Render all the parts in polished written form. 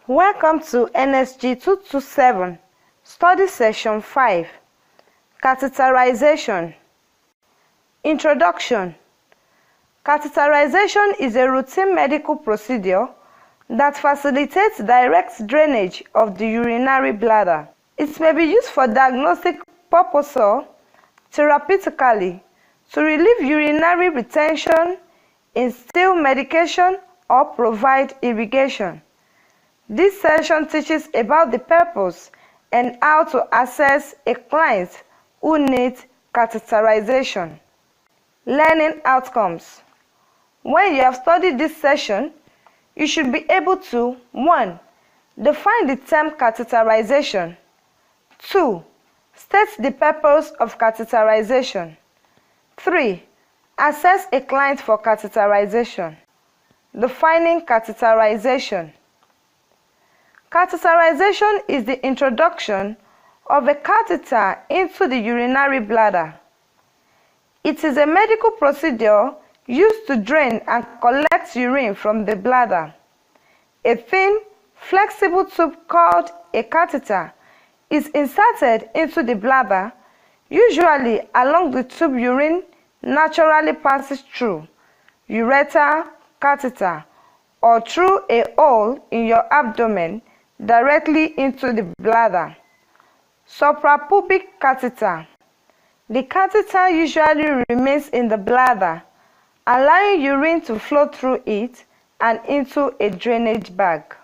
Welcome to NSG 227, Study Session 5, Catheterization. Introduction. Catheterization is a routine medical procedure that facilitates direct drainage of the urinary bladder. It may be used for diagnostic purposes or therapeutically to relieve urinary retention, instill medication, or provide irrigation. This session teaches about the purpose and how to assess a client who needs catheterization. Learning outcomes. When you have studied this session, you should be able to 1. Define the term catheterization. 2. State the purpose of catheterization. 3. Assess a client for catheterization. Defining catheterization. Catheterization is the introduction of a catheter into the urinary bladder. It is a medical procedure used to drain and collect urine from the bladder. A thin, flexible tube called a catheter is inserted into the bladder, usually along the tube urine naturally passes through, ureter catheter, or through a hole in your abdomen directly into the bladder. Suprapubic catheter. The catheter usually remains in the bladder, allowing urine to flow through it and into a drainage bag.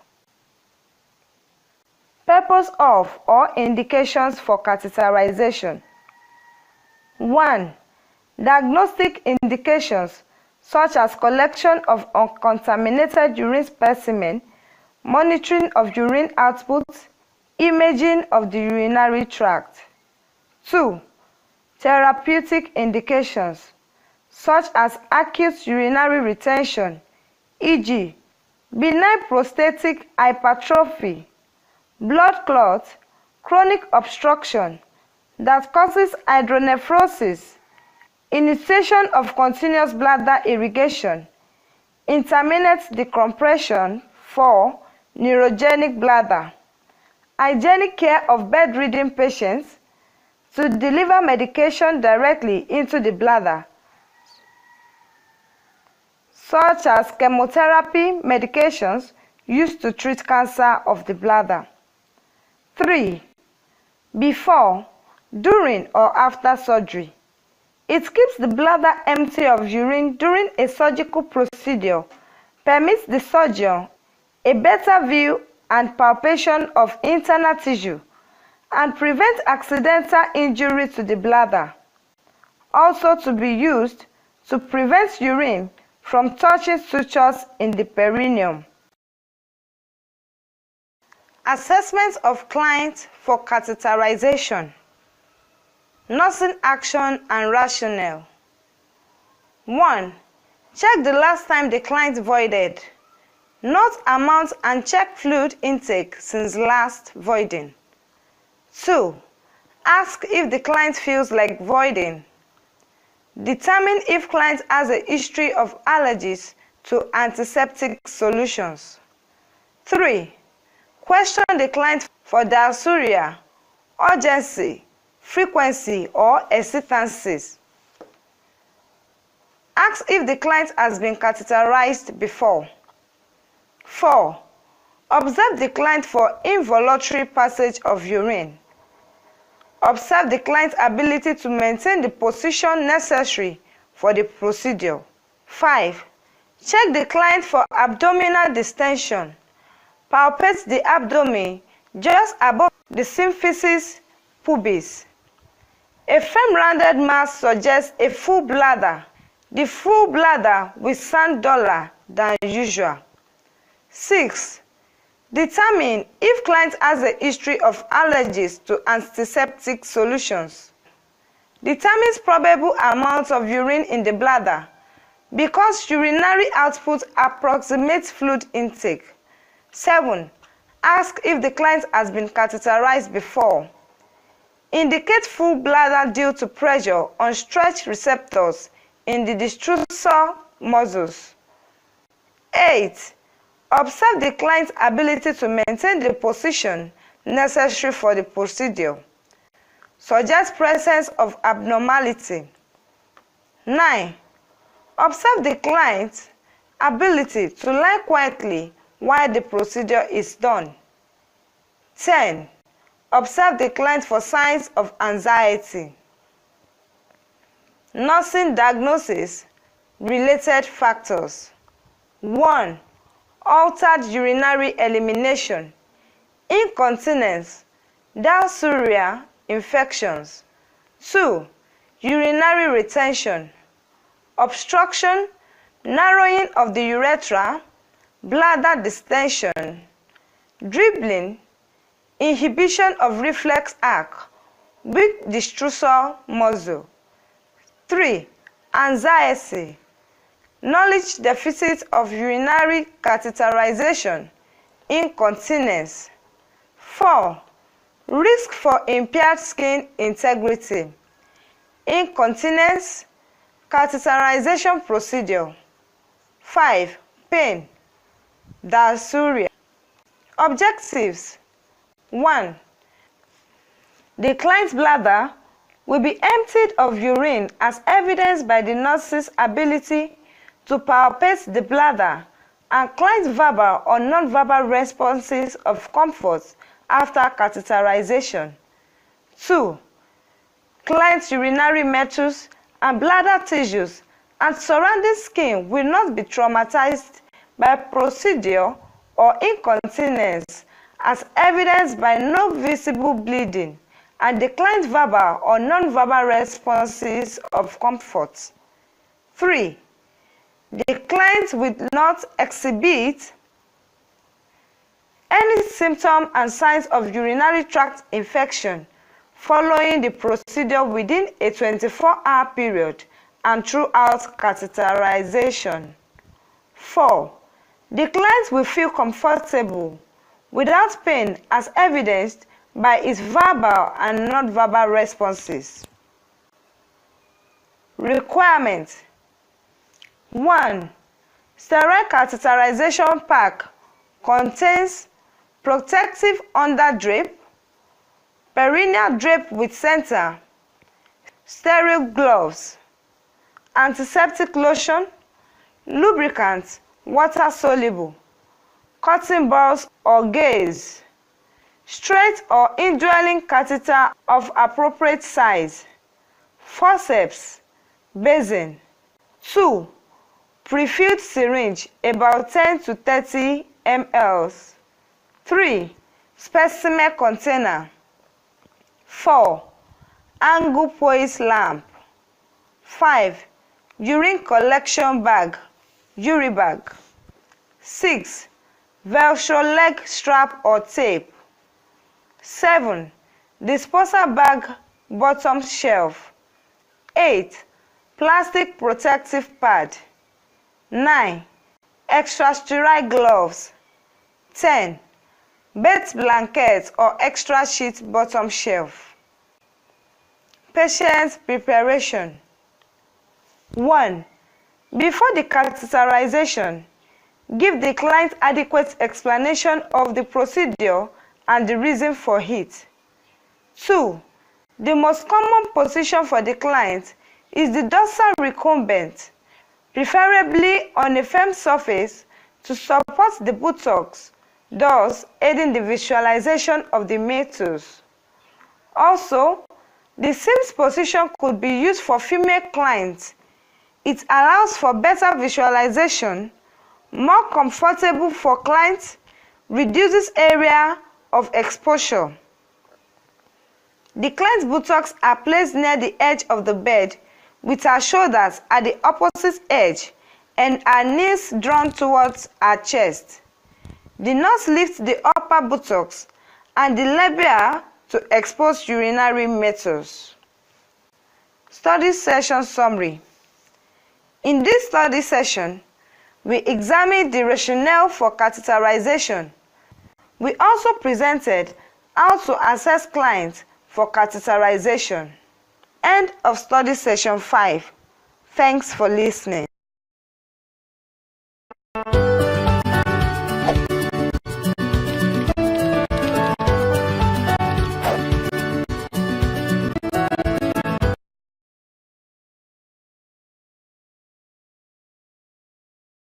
Purpose of or indications for catheterization. 1. Diagnostic indications such as collection of uncontaminated urine specimen, monitoring of urine output, imaging of the urinary tract. 2. Therapeutic indications such as acute urinary retention, e.g., benign prostatic hypertrophy, blood clot, chronic obstruction that causes hydronephrosis, initiation of continuous bladder irrigation, intermittent decompression. 4. Neurogenic bladder. Hygienic care of bedridden patients to deliver medication directly into the bladder, such as chemotherapy medications used to treat cancer of the bladder. 3. Before, during, or after surgery. It keeps the bladder empty of urine during a surgical procedure, permits the surgeon a better view and palpation of internal tissue, and prevents accidental injury to the bladder. Also to be used to prevent urine from touching sutures in the perineum. Assessment of clients for catheterization. Nursing action and rationale. 1. Check the last time the client voided. Note amount and check fluid intake since last voiding. 2. Ask if the client feels like voiding. Determine if client has a history of allergies to antiseptic solutions. 3. Question the client for dysuria, urgency, frequency, or hesitancies. Ask if the client has been catheterized before. 4. Observe the client for involuntary passage of urine. Observe the client's ability to maintain the position necessary for the procedure. 5. Check the client for abdominal distension. Palpate the abdomen just above the symphysis pubis. A firm rounded mass suggests a full bladder. The full bladder will sound duller than usual. 6. Determine if client has a history of allergies to antiseptic solutions. Determines probable amount of urine in the bladder because urinary output approximates fluid intake. 7. Ask if the client has been catheterized before. Indicate full bladder due to pressure on stretch receptors in the detrusor muscles. 8. Observe the client's ability to maintain the position necessary for the procedure. Suggest presence of abnormality. 9. Observe the client's ability to lie quietly while the procedure is done. 10. Observe the client for signs of anxiety. Nursing diagnosis related factors. 1. Altered urinary elimination, incontinence, dysuria, infections. 2. Urinary retention, obstruction, narrowing of the urethra, bladder distension, dribbling, inhibition of reflex arc, weak destructor muscle. 3. Anxiety, knowledge deficit of urinary catheterization, incontinence. 4. Risk for impaired skin integrity, incontinence, catheterization procedure. 5. Pain, dysuria. Objectives. 1. The client's bladder will be emptied of urine as evidenced by the nurse's ability to palpate the bladder and client's verbal or non-verbal responses of comfort after catheterization. 2. Client's urinary meatus and bladder tissues and surrounding skin will not be traumatized by procedure or incontinence as evidenced by no visible bleeding and the client's verbal or non-verbal responses of comfort. 3. The client will not exhibit any symptom and signs of urinary tract infection following the procedure within a 24-hour period and throughout catheterization. 4. The client will feel comfortable without pain as evidenced by its verbal and non-verbal responses. Requirements. 1. Sterile catheterization pack contains protective underdrape, perineal drape with center, sterile gloves, antiseptic lotion, lubricant, water-soluble, cotton balls or gauze, straight or indwelling catheter of appropriate size, forceps, basin. 2. Prefilled syringe about 10 to 30 ml. 3. Specimen container. 4. Angle poise lamp. 5. Urine collection bag, uribag. 6. Velcro leg strap or tape. 7. Disposal bag bottom shelf. 8. Plastic protective pad. 9. Extra sterile gloves. 10. Bed blanket or extra sheet bottom shelf. Patient preparation. 1. Before the catheterization, give the client adequate explanation of the procedure and the reason for it. 2. The most common position for the client is the dorsal recumbent, preferably on a firm surface to support the buttocks, thus aiding the visualization of the meatus. Also, the same position could be used for female clients. It allows for better visualization, more comfortable for clients, reduces area of exposure. The client's buttocks are placed near the edge of the bed with her shoulders at the opposite edge and her knees drawn towards her chest. The nurse lifts the upper buttocks and the labia to expose urinary meatus. Study session summary. In this study session, we examined the rationale for catheterization. We also presented how to assess clients for catheterization. End of study session 5. Thanks for listening.